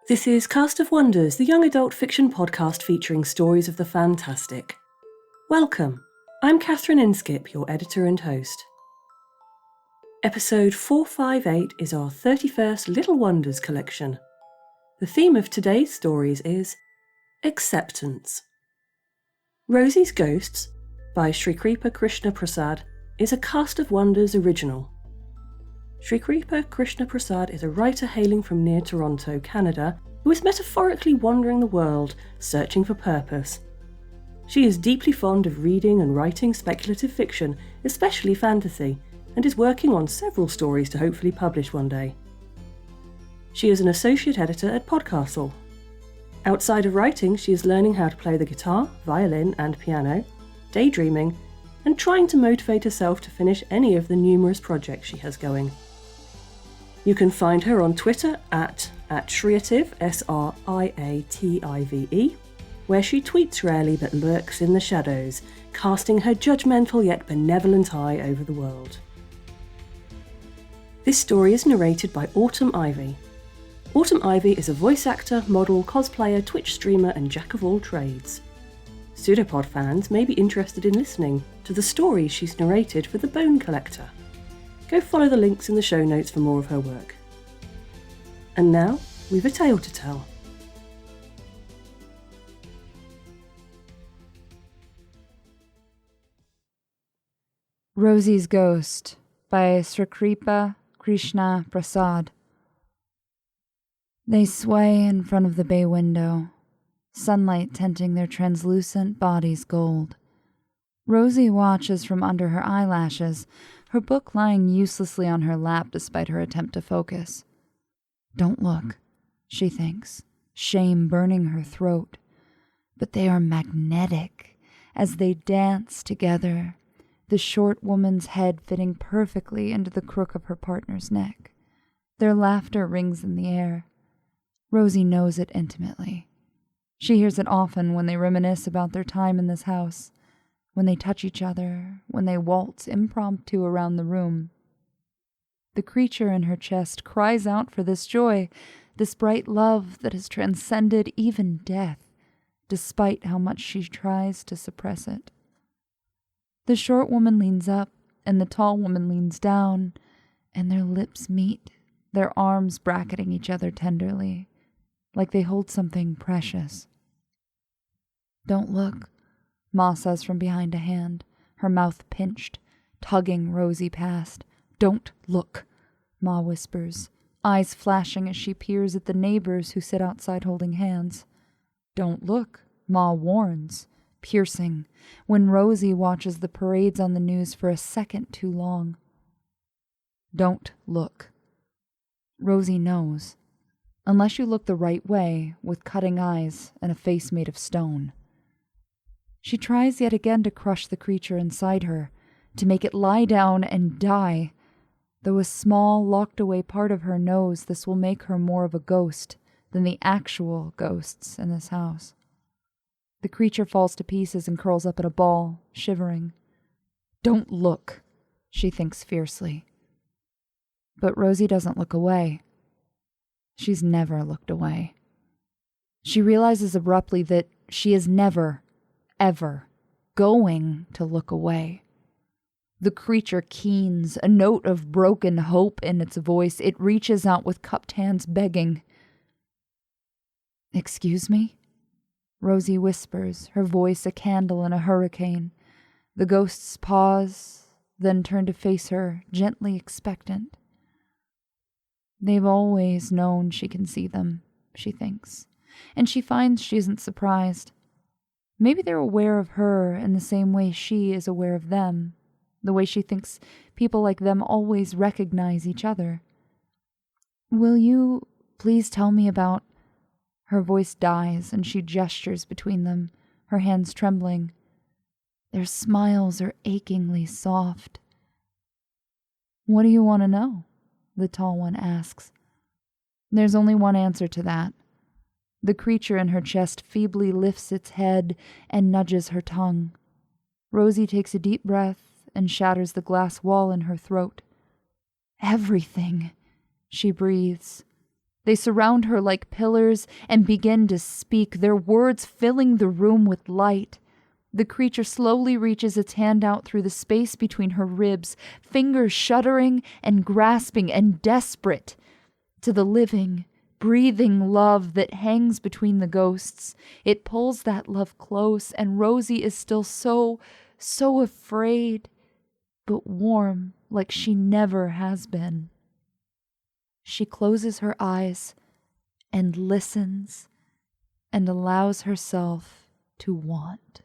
This is Cast of Wonders, the young adult fiction podcast featuring stories of the fantastic. Welcome. I'm Catherine Inskip, your editor and host. Episode 458 is our 31st Little Wonders collection. The theme of today's stories is acceptance. Rosie's Ghosts, by Sri Kripa Krishna Prasad, is a Cast of Wonders original. Sri Kripa Krishna Prasad is a writer hailing from near Toronto, Canada, who is metaphorically wandering the world, searching for purpose. She is deeply fond of reading and writing speculative fiction, especially fantasy, and is working on several stories to hopefully publish one day. She is an associate editor at Podcastle. Outside of writing, she is learning how to play the guitar, violin, and piano, daydreaming, and trying to motivate herself to finish any of the numerous projects she has going. You can find her on Twitter at Shriative, Sriative, where she tweets rarely but lurks in the shadows, casting her judgmental yet benevolent eye over the world. This story is narrated by Autumn Ivy. Autumn Ivy is a voice actor, model, cosplayer, Twitch streamer, and jack of all trades. Pseudopod fans may be interested in listening to the stories she's narrated for The Bone Collector. Go follow the links in the show notes for more of her work. And now, we've a tale to tell. Rosie's Ghost by Sri Kripa Krishna Prasad. They sway in front of the bay window, sunlight tinting their translucent bodies gold. Rosie watches from under her eyelashes, her book lying uselessly on her lap despite her attempt to focus. Don't look, she thinks, shame burning her throat. But they are magnetic as they dance together, the short woman's head fitting perfectly into the crook of her partner's neck. Their laughter rings in the air. Rosie knows it intimately. She hears it often when they reminisce about their time in this house, when they touch each other, when they waltz impromptu around the room. The creature in her chest cries out for this joy, this bright love that has transcended even death, despite how much she tries to suppress it. The short woman leans up, and the tall woman leans down, and their lips meet, their arms bracketing each other tenderly, like they hold something precious. Don't look, Ma says from behind a hand, her mouth pinched, tugging Rosie past. Don't look, Ma whispers, eyes flashing as she peers at the neighbors who sit outside holding hands. Don't look, Ma warns, piercing, when Rosie watches the parades on the news for a second too long. Don't look. Rosie knows. Unless you look the right way, with cutting eyes and a face made of stone. She tries yet again to crush the creature inside her, to make it lie down and die, though a small, locked-away part of her knows this will make her more of a ghost than the actual ghosts in this house. The creature falls to pieces and curls up in a ball, shivering. Don't look, she thinks fiercely. But Rosie doesn't look away. She's never looked away. She realizes abruptly that she is never, ever going to look away. The creature keens, a note of broken hope in its voice. It reaches out with cupped hands, begging. Excuse me? Rosie whispers, her voice a candle in a hurricane. The ghosts pause, then turn to face her, gently expectant. They've always known she can see them, she thinks, and she finds she isn't surprised. Maybe they're aware of her in the same way she is aware of them, the way she thinks people like them always recognize each other. Will you please tell me about... Her voice dies and she gestures between them, her hands trembling. Their smiles are achingly soft. What do you want to know? The tall one asks. There's only one answer to that. The creature in her chest feebly lifts its head and nudges her tongue. Rosie takes a deep breath and shatters the glass wall in her throat. Everything, she breathes. They surround her like pillars and begin to speak, their words filling the room with light. The creature slowly reaches its hand out through the space between her ribs, fingers shuddering and grasping and desperate. To the living, breathing love that hangs between the ghosts, it pulls that love close, and Rosie is still so afraid, but warm like she never has been. She closes her eyes and listens and allows herself to want.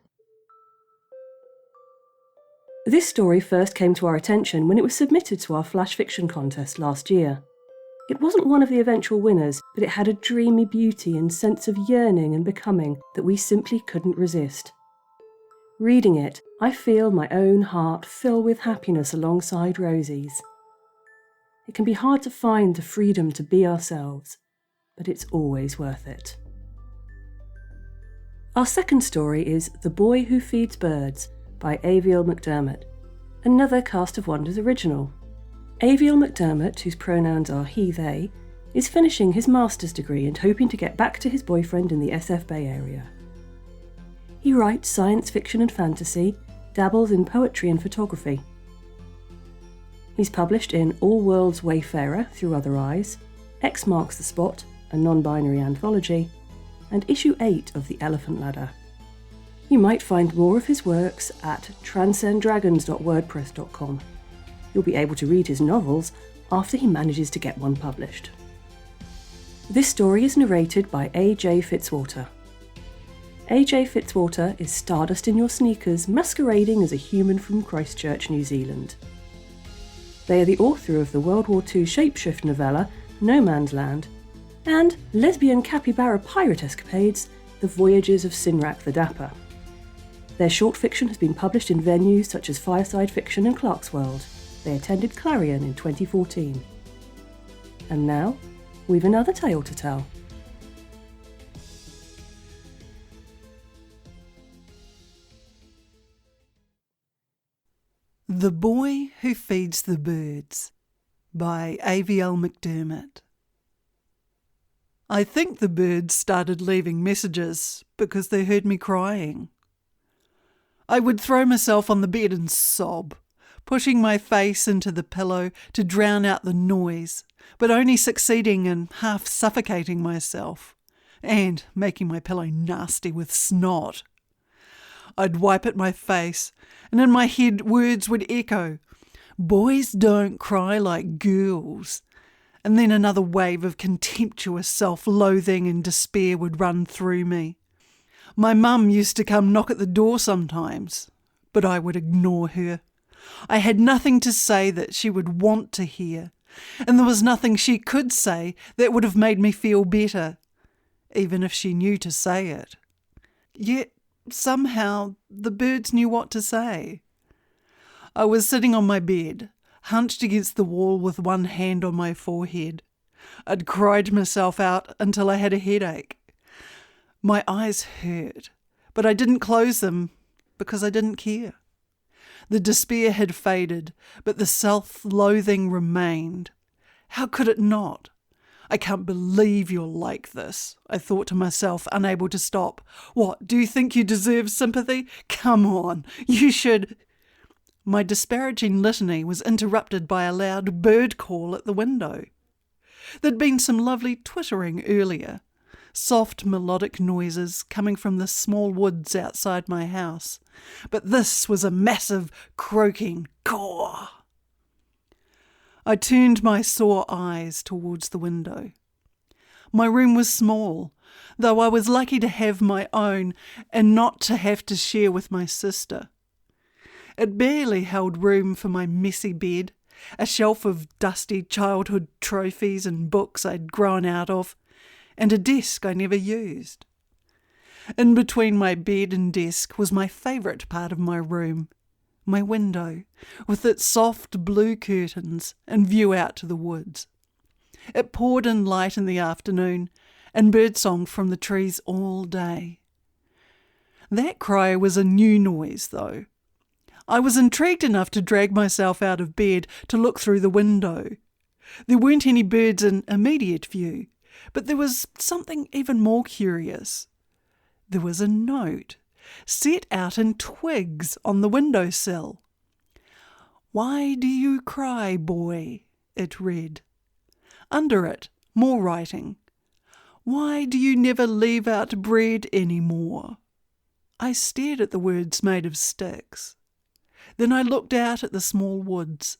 This story first came to our attention when it was submitted to our flash fiction contest last year. It wasn't one of the eventual winners, but it had a dreamy beauty and sense of yearning and becoming that we simply couldn't resist. Reading it, I feel my own heart fill with happiness alongside Rosie's. It can be hard to find the freedom to be ourselves, but it's always worth it. Our second story is The Boy Who Feeds Birds by Aviel McDermott, another Cast of Wonders original. Aviel McDermott, whose pronouns are he, they, is finishing his master's degree and hoping to get back to his boyfriend in the SF Bay Area. He writes science fiction and fantasy, dabbles in poetry and photography. He's published in All Worlds Wayfarer through Other Eyes, X Marks the Spot, a non-binary anthology, and issue 8 of The Elephant Ladder. You might find more of his works at transcenddragons.wordpress.com. You'll be able to read his novels after he manages to get one published. This story is narrated by A.J. Fitzwater. A.J. Fitzwater is stardust in your sneakers masquerading as a human from Christchurch, New Zealand. They are the author of the World War II shapeshift novella No Man's Land and lesbian capybara pirate escapades The Voyages of Sinrak the Dapper. Their short fiction has been published in venues such as Fireside Fiction and Clarkesworld. They attended Clarion in 2014. And now, we've another tale to tell. The Boy Who Feeds the Birds by Aviel McDermott. I think the birds started leaving messages because they heard me crying. I would throw myself on the bed and sob, pushing my face into the pillow to drown out the noise, but only succeeding in half suffocating myself and making my pillow nasty with snot. I'd wipe at my face, and in my head words would echo, "Boys don't cry like girls." And then another wave of contemptuous self-loathing and despair would run through me. My mum used to come knock at the door sometimes, but I would ignore her. I had nothing to say that she would want to hear, and there was nothing she could say that would have made me feel better, even if she knew to say it. Yet somehow the birds knew what to say. I was sitting on my bed, hunched against the wall with one hand on my forehead. I'd cried myself out until I had a headache. My eyes hurt, but I didn't close them because I didn't care. The despair had faded, but the self-loathing remained. How could it not? I can't believe you're like this, I thought to myself, unable to stop. What, do you think you deserve sympathy? Come on, you should... My disparaging litany was interrupted by a loud bird call at the window. There'd been some lovely twittering earlier, soft melodic noises coming from the small woods outside my house, but this was a massive croaking caw. I turned my sore eyes towards the window. My room was small, though I was lucky to have my own and not to have to share with my sister. It barely held room for my messy bed, a shelf of dusty childhood trophies and books I'd grown out of, and a desk I never used. In between my bed and desk was my favourite part of my room, my window, with its soft blue curtains and view out to the woods. It poured in light in the afternoon, and birdsong from the trees all day. That cry was a new noise, though. I was intrigued enough to drag myself out of bed to look through the window. There weren't any birds in immediate view, But there was something even more curious. There was a note set out in twigs on the windowsill. "Why do you cry, boy?" it read. Under it, more writing. "Why do you never leave out bread any more?" I stared at the words made of sticks. Then I looked out at the small woods.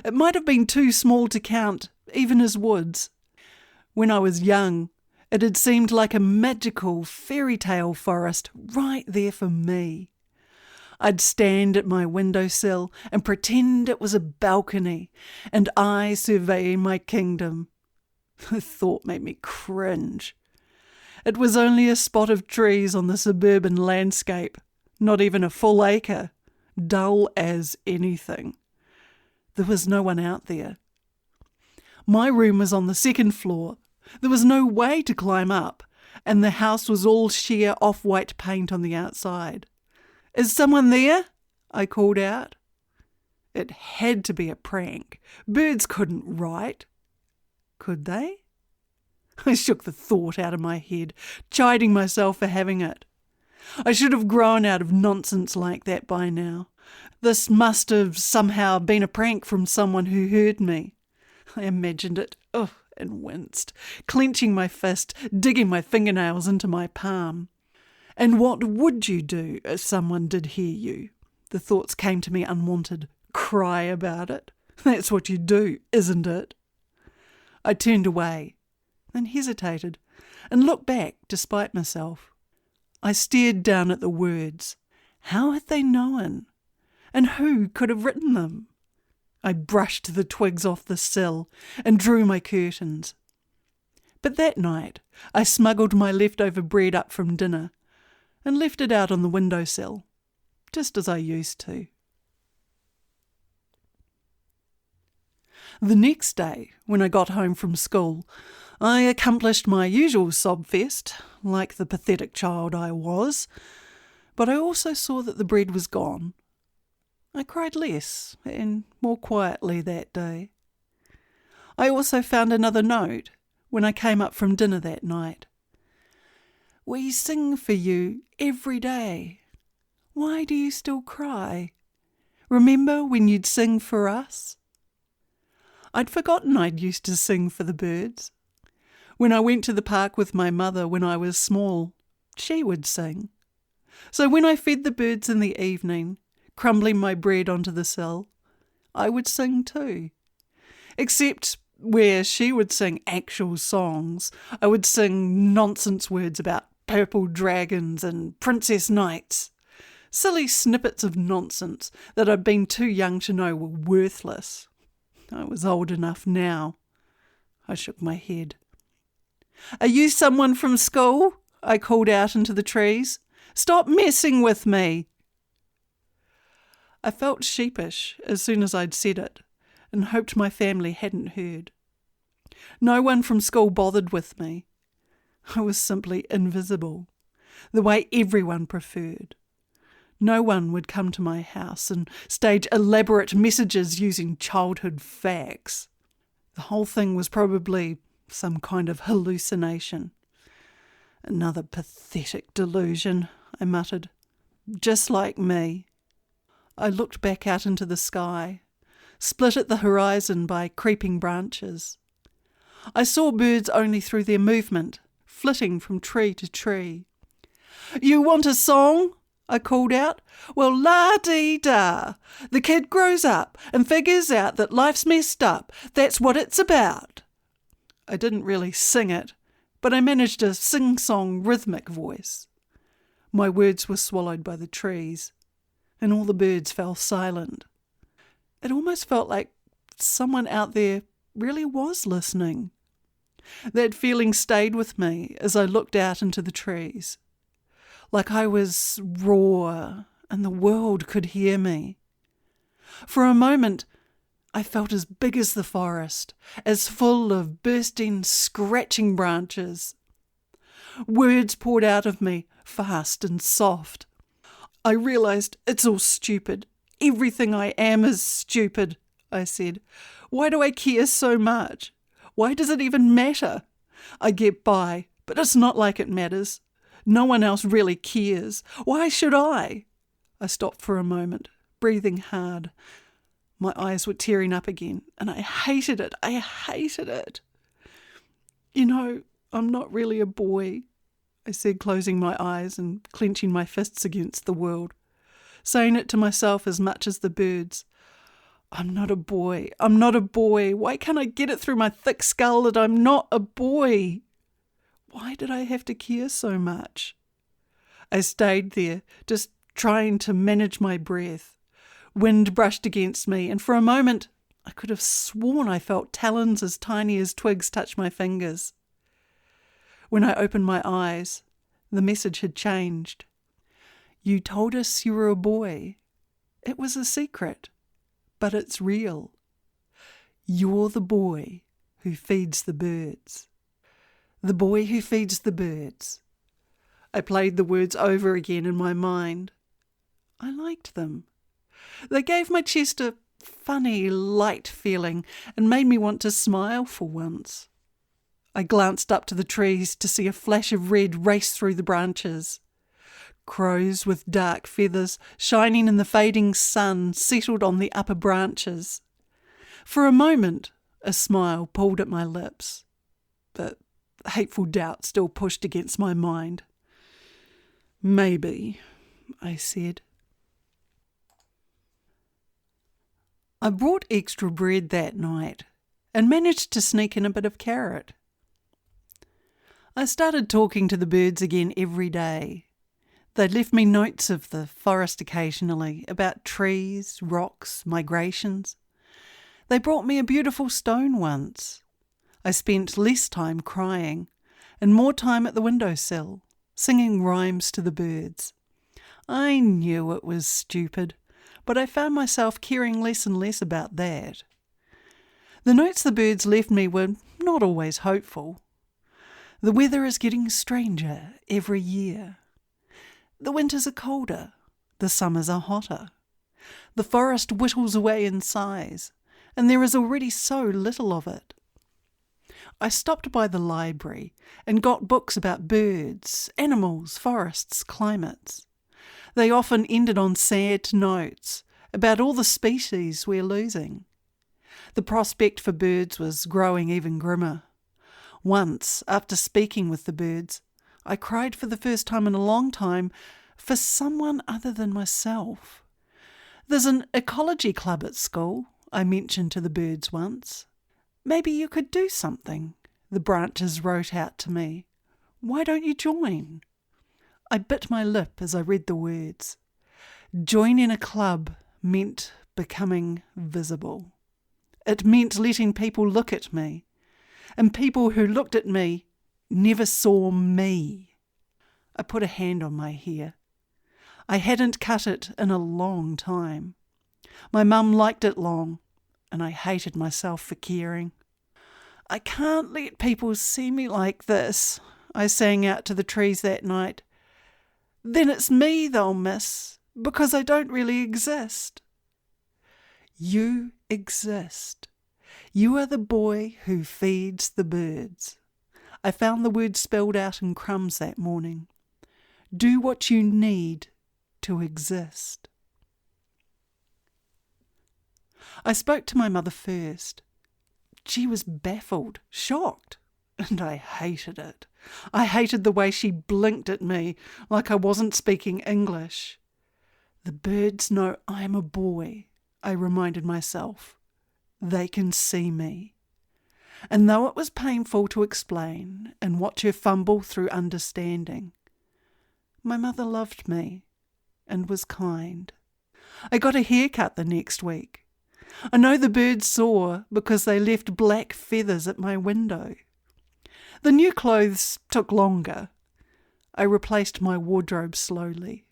It might have been too small to count, even as woods. When I was young, it had seemed like a magical fairy tale forest right there for me. I'd stand at my windowsill and pretend it was a balcony, and I surveying my kingdom. The thought made me cringe. It was only a spot of trees on the suburban landscape, not even a full acre, dull as anything. There was no one out there. My room was on the second floor. There was no way to climb up, and the house was all sheer off-white paint on the outside. "Is someone there?" I called out. It had to be a prank. Birds couldn't write. Could they? I shook the thought out of my head, chiding myself for having it. I should have grown out of nonsense like that by now. This must have somehow been a prank from someone who heard me. I imagined it, and winced, clenching my fist, digging my fingernails into my palm. And what would you do if someone did hear you? The thoughts came to me unwanted. Cry about it? That's what you do, isn't it? I turned away, then hesitated, and looked back despite myself. I stared down at the words. How had they known? And who could have written them? I brushed the twigs off the sill and drew my curtains. But that night I smuggled my leftover bread up from dinner and left it out on the windowsill, just as I used to. The next day, when I got home from school, I accomplished my usual sob-fest, like the pathetic child I was, but I also saw that the bread was gone. I cried less and more quietly that day. I also found another note when I came up from dinner that night. We sing for you every day. Why do you still cry? Remember when you'd sing for us? I'd forgotten I'd used to sing for the birds. When I went to the park with my mother when I was small, she would sing. So when I fed the birds in the evening, crumbling my bread onto the sill, I would sing too. Except where she would sing actual songs, I would sing nonsense words about purple dragons and princess knights. Silly snippets of nonsense that I'd been too young to know were worthless. I was old enough now. I shook my head. Are you someone from school? I called out into the trees. Stop messing with me. I felt sheepish as soon as I'd said it, and hoped my family hadn't heard. No one from school bothered with me. I was simply invisible, the way everyone preferred. No one would come to my house and stage elaborate messages using childhood facts. The whole thing was probably some kind of hallucination. Another pathetic delusion, I muttered. Just like me. I looked back out into the sky, split at the horizon by creeping branches. I saw birds only through their movement, flitting from tree to tree. You want a song? I called out. Well, la-dee-da. The kid grows up and figures out that life's messed up. That's what it's about. I didn't really sing it, but I managed a sing-song rhythmic voice. My words were swallowed by the trees, and all the birds fell silent. It almost felt like someone out there really was listening. That feeling stayed with me as I looked out into the trees. Like I was raw and the world could hear me. For a moment, I felt as big as the forest, as full of bursting, scratching branches. Words poured out of me, fast and soft. I realised it's all stupid. Everything I am is stupid, I said. Why do I care so much? Why does it even matter? I get by, but it's not like it matters. No one else really cares. Why should I? I stopped for a moment, breathing hard. My eyes were tearing up again, and I hated it. I hated it. You know, I'm not really a boy, I said, closing my eyes and clenching my fists against the world, saying it to myself as much as the birds. I'm not a boy. I'm not a boy. Why can't I get it through my thick skull that I'm not a boy? Why did I have to care so much? I stayed there, just trying to manage my breath. Wind brushed against me, and for a moment I could have sworn I felt talons as tiny as twigs touch my fingers. When I opened my eyes, the message had changed. You told us you were a boy. It was a secret, but it's real. You're the boy who feeds the birds. The boy who feeds the birds. I played the words over again in my mind. I liked them. They gave my chest a funny, light feeling and made me want to smile for once. I glanced up to the trees to see a flash of red race through the branches. Crows with dark feathers shining in the fading sun settled on the upper branches. For a moment, a smile pulled at my lips, but hateful doubt still pushed against my mind. Maybe, I said. I brought extra bread that night and managed to sneak in a bit of carrot. I started talking to the birds again every day. They left me notes of the forest occasionally, about trees, rocks, migrations. They brought me a beautiful stone once. I spent less time crying and more time at the windowsill, singing rhymes to the birds. I knew it was stupid, but I found myself caring less and less about that. The notes the birds left me were not always hopeful. The weather is getting stranger every year. The winters are colder, the summers are hotter. The forest whittles away in size, and there is already so little of it. I stopped by the library and got books about birds, animals, forests, climates. They often ended on sad notes about all the species we're losing. The prospect for birds was growing even grimmer. Once, after speaking with the birds, I cried for the first time in a long time for someone other than myself. There's an ecology club at school, I mentioned to the birds once. Maybe you could do something, the branches wrote out to me. Why don't you join? I bit my lip as I read the words. Joining a club meant becoming visible. It meant letting people look at me, and people who looked at me never saw me. I put a hand on my hair. I hadn't cut it in a long time. My mum liked it long, and I hated myself for caring. I can't let people see me like this, I sang out to the trees that night. Then it's me they'll miss, because I don't really exist. You exist. You are the boy who feeds the birds. I found the word spelled out in crumbs that morning. Do what you need to exist. I spoke to my mother first. She was baffled, shocked, and I hated it. I hated the way she blinked at me like I wasn't speaking English. The birds know I'm a boy, I reminded myself. They can see me. And though it was painful to explain and watch her fumble through understanding, my mother loved me and was kind. I got a haircut the next week. I know the birds saw because they left black feathers at my window. The new clothes took longer. I replaced my wardrobe slowly.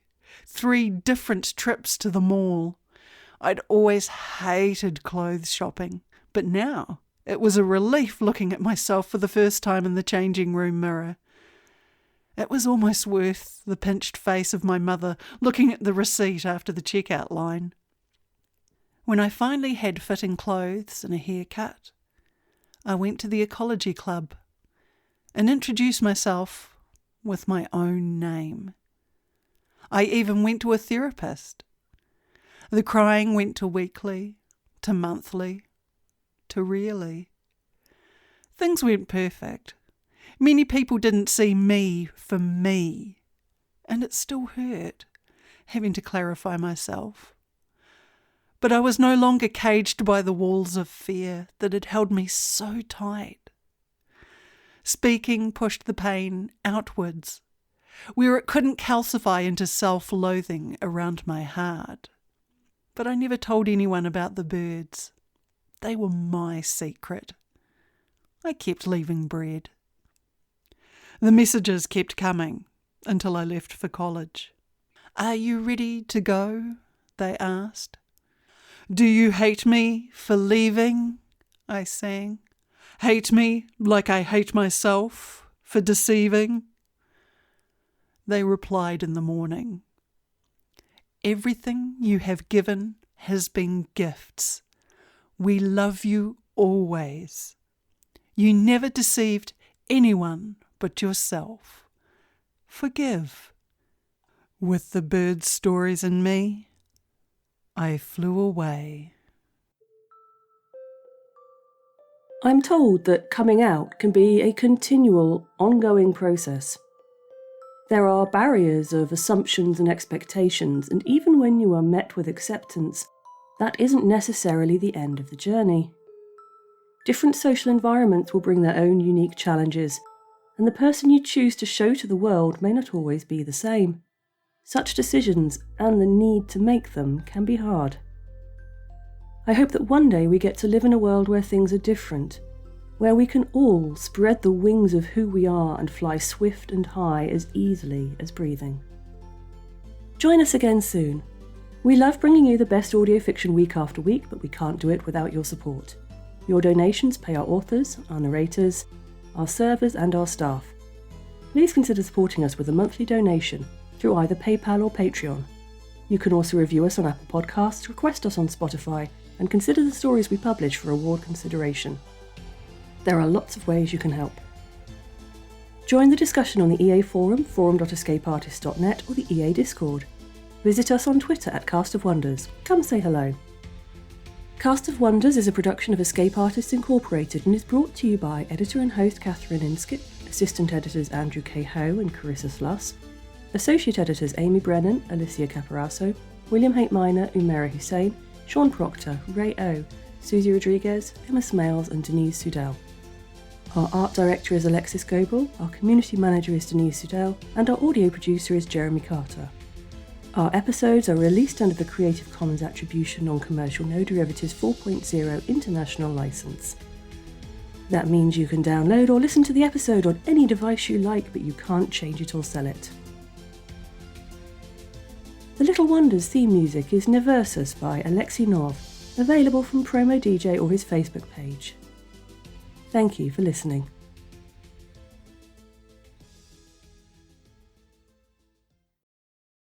3 different trips to the mall. I'd always hated clothes shopping, but now it was a relief looking at myself for the first time in the changing room mirror. It was almost worth the pinched face of my mother looking at the receipt after the checkout line. When I finally had fitting clothes and a haircut, I went to the ecology club. and introduce myself with my own name. I even went to a therapist. The crying went to weekly, to monthly, to yearly. Things weren't perfect. Many people didn't see me for me, and it still hurt, having to clarify myself. But I was no longer caged by the walls of fear that had held me so tight. Speaking pushed the pain outwards, where it couldn't calcify into self-loathing around my heart. But I never told anyone about the birds. They were my secret. I kept leaving bread. The messages kept coming until I left for college. "Are you ready to go?" they asked. "Do you hate me for leaving?" I sang. "Hate me like I hate myself for deceiving?" They replied in the morning, "Everything you have given has been gifts. We love you always. You never deceived anyone but yourself. Forgive." With the birds' stories in me, I flew away. I'm told that coming out can be a continual, ongoing process. There are barriers of assumptions and expectations, and even when you are met with acceptance, that isn't necessarily the end of the journey. Different social environments will bring their own unique challenges, and the person you choose to show to the world may not always be the same. Such decisions and the need to make them can be hard. I hope that one day we get to live in a world where things are different, where we can all spread the wings of who we are and fly swift and high as easily as breathing. Join us again soon. We love bringing you the best audio fiction week after week, but we can't do it without your support. Your donations pay our authors, our narrators, our servers and our staff. Please consider supporting us with a monthly donation through either PayPal or Patreon. You can also review us on Apple Podcasts, request us on Spotify, and consider the stories we publish for award consideration. There are lots of ways you can help. Join the discussion on the EA Forum, forum.escapeartist.net, or the EA Discord. Visit us on Twitter at Cast of Wonders. Come say hello. Cast of Wonders is a production of Escape Artists Incorporated and is brought to you by editor and host Catherine Inskip, assistant editors Andrew K. Ho and Carissa Sluss, associate editors Amy Brennan, Alicia Caparasso, William Haight Minor, Umera Hussain, Sean Proctor, Ray O, Susie Rodriguez, Emma Smales and Denise Sudell. Our art director is Alexis Goebel, our community manager is Denise Sudell, and our audio producer is Jeremy Carter. Our episodes are released under the Creative Commons Attribution Non-Commercial No Derivatives 4.0 International License. That means you can download or listen to the episode on any device you like, but you can't change it or sell it. The Little Wonders theme music is Neversus by Alexei Nov, available from Promo DJ or his Facebook page. Thank you for listening.